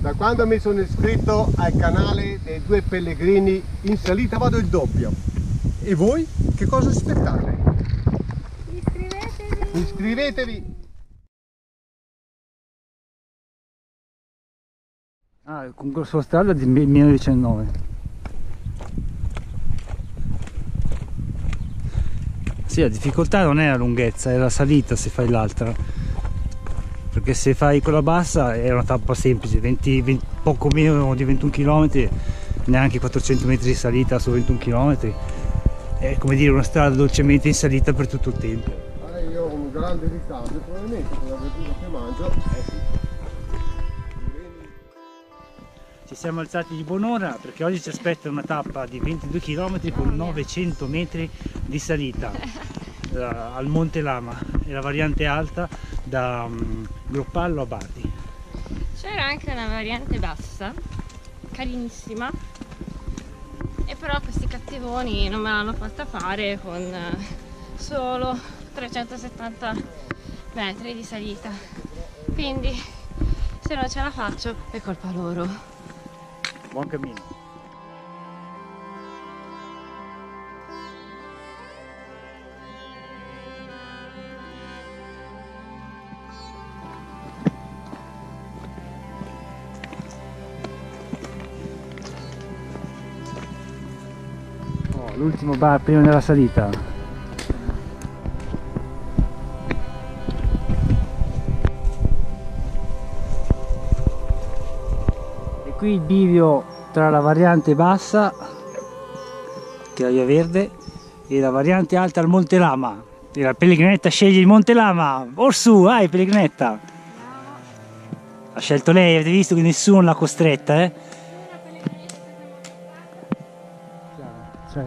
Da quando mi sono iscritto al canale dei due pellegrini in salita vado il doppio. E voi che cosa aspettate? Iscrivetevi! Iscrivetevi! Ah, il concorso strada di 2019. Sì, la difficoltà non è la lunghezza, è la salita se fai l'altra. Perché se fai quella bassa è una tappa semplice, poco meno di 21 km, neanche 400 metri di salita su 21 km. È come dire una strada dolcemente in salita per tutto il tempo. Io ho un grande ritardo, probabilmente con la verdura che mangio. Ci siamo alzati di buon'ora perché oggi ci aspetta una tappa di 22 km con 900 metri di salita al Monte Lama e la variante alta da Groppallo a Bardi. C'era anche una variante bassa, carinissima, e però questi cattivoni non me l'hanno fatta fare con solo 370 metri di salita, quindi se non ce la faccio è colpa loro. Buon cammino. Oh, l'ultimo bar prima della salita. E qui il bivio tra la variante bassa, che è la via verde, e la variante alta al Monte Lama. E la pellegrinetta sceglie il Monte Lama. Orsù, vai pellegrinetta! Ha scelto lei, avete visto che nessuno l'ha costretta, eh? Cioè,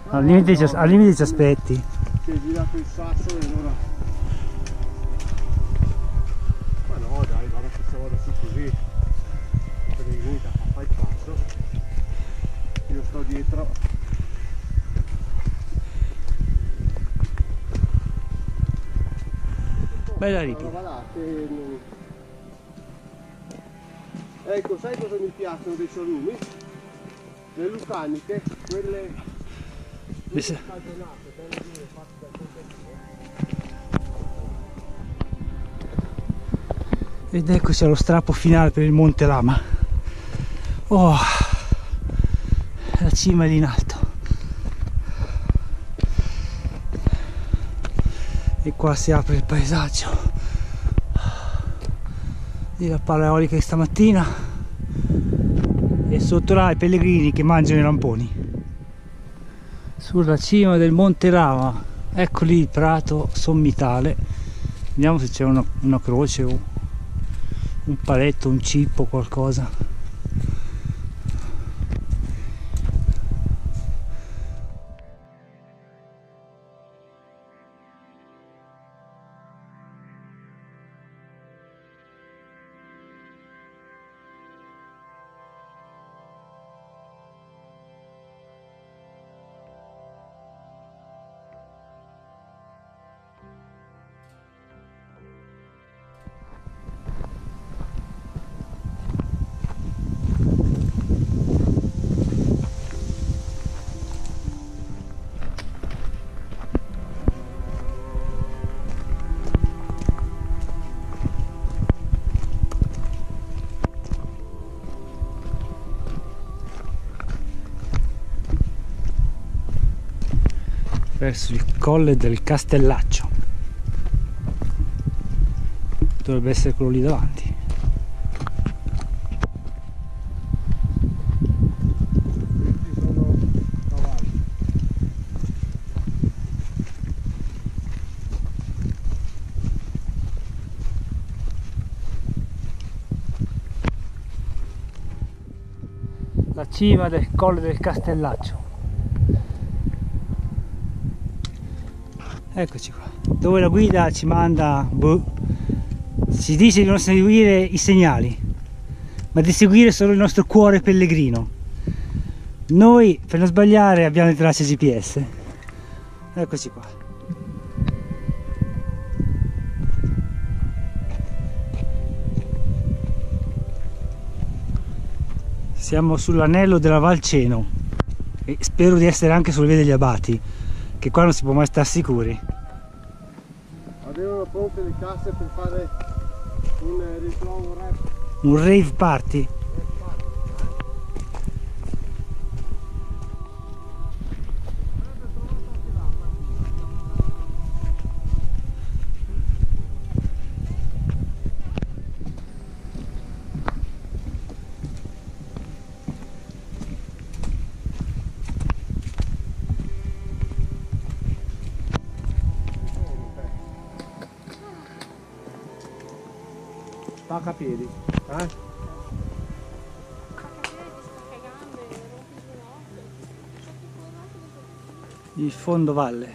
al limite ci aspetti. Si è girato il sasso e allora... Ma no dai, guarda che se vado su così. La pellegrinetta fa il passo. Io sto dietro. Bella ripida. Ecco, sai cosa mi piacciono dei salumi? Le lucaniche, quelle stagionate, belle dure, fatte dal contadino. Ed eccoci allo strappo finale per il Monte Lama. Oh, la cima è lì in alto. E qua si apre il paesaggio di la palla eolica di stamattina e sotto là i pellegrini che mangiano i lamponi sulla cima del Monte Lama. Ecco lì il prato sommitale, vediamo se c'è una croce o un paletto, un cippo, qualcosa. Verso il colle del Castellaccio, dovrebbe essere quello lì davanti. Questi sono cavalli. La cima del colle del Castellaccio. Eccoci qua, dove la guida ci manda, ci dice di non seguire i segnali, ma di seguire solo il nostro cuore pellegrino. Noi, per non sbagliare, abbiamo le tracce GPS. Eccoci qua. Siamo sull'anello della Val Ceno e spero di essere anche sulle vie degli Abati, che qua non si può mai stare sicuri. Avevano pronte le casse per fare un ritrovo rap. Un rave party. Spaccapiedi, Il fondovalle.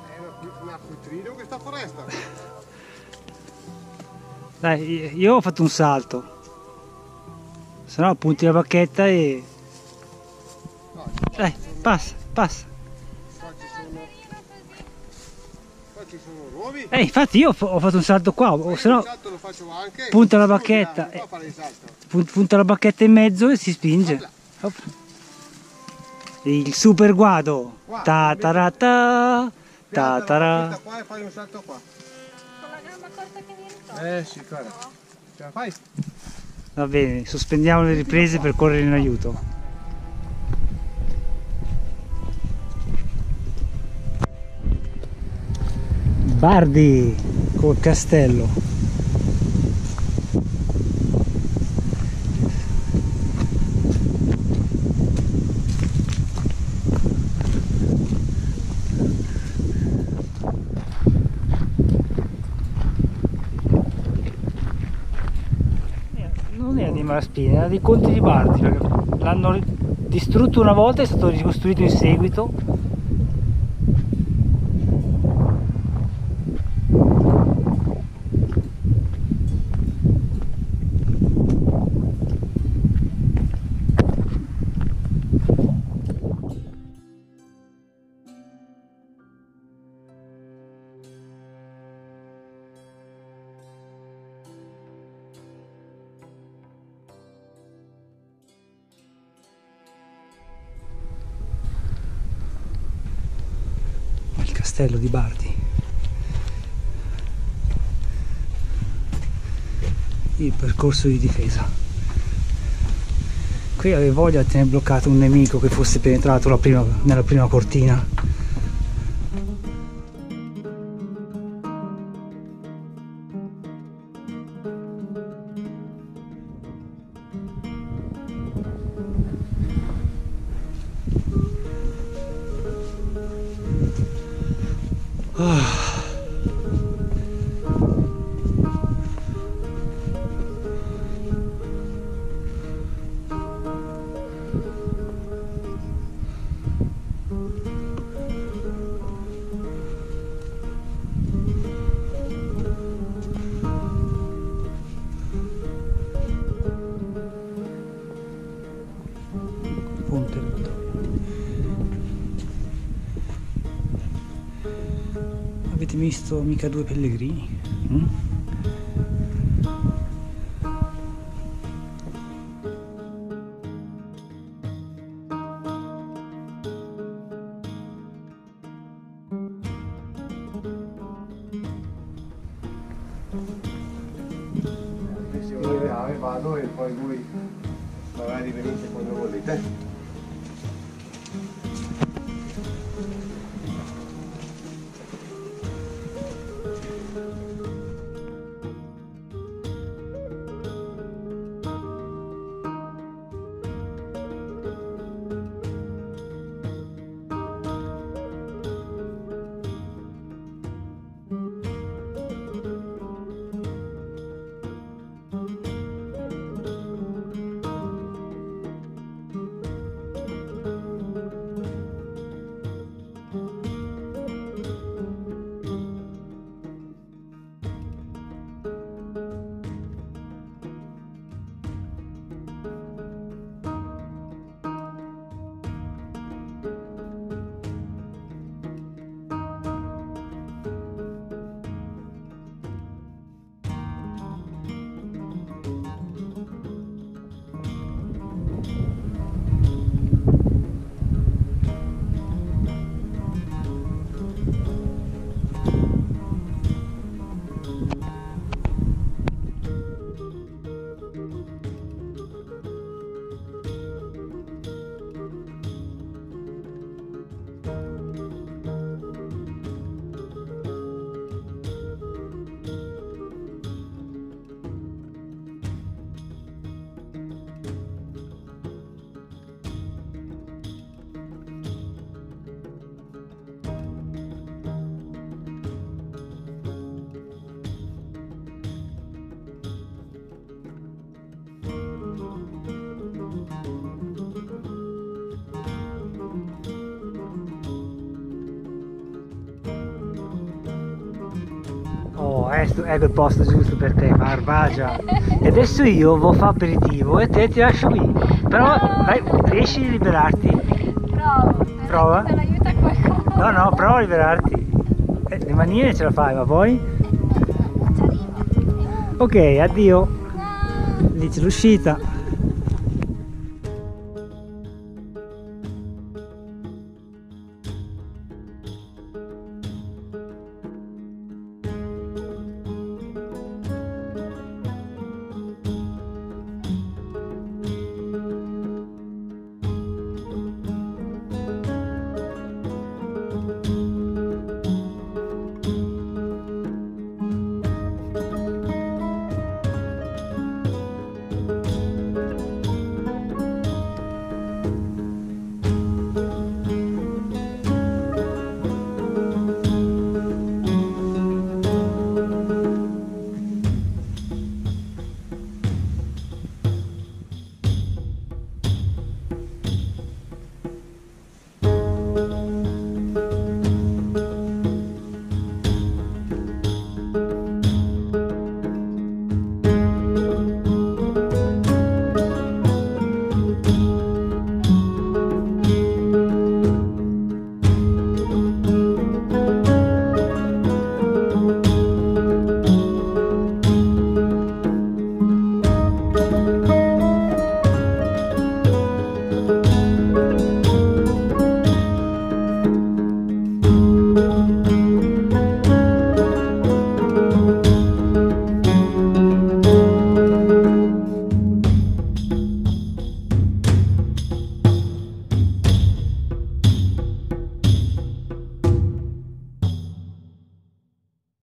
È un acquitrio questa foresta. Dai, io ho fatto un salto. Se no punti la bacchetta e... Dai, passa, passa. Qua ci sono nuovi. Infatti io ho fatto un salto qua, o se no Il salto lo faccio anche. punta la bacchetta, Qua fare il salto. punta la bacchetta in mezzo e si spinge. Hop. Il super guado. Ta ta ta ta ta. Qua e fai un salto qua. Con la gamba corta che viene Sì, guarda. Ce la fai? Va bene, sospendiamo le riprese per correre in aiuto. Bardi col castello. Non era di Malaspina, era di Conti di Bardi, perché l'hanno distrutto una volta e è stato ricostruito in seguito. Il castello di Bardi. Il percorso di difesa. Qui avevo voglia di tenere bloccato un nemico che fosse penetrato nella prima cortina. Ponte Vittorio. Avete visto mica due pellegrini? Vado e poi voi magari venite quando volete. questo ecco il posto giusto per te, Marbagia. E adesso io vado a fare aperitivo e te ti lascio qui. Però vai, riesci a liberarti? Provo. Prova. Se l'aiuta qualcuno. No, no, prova a liberarti. Le manine ce la fai, ma poi? Ci arrivo. Ok, addio. Lì c'è l'uscita.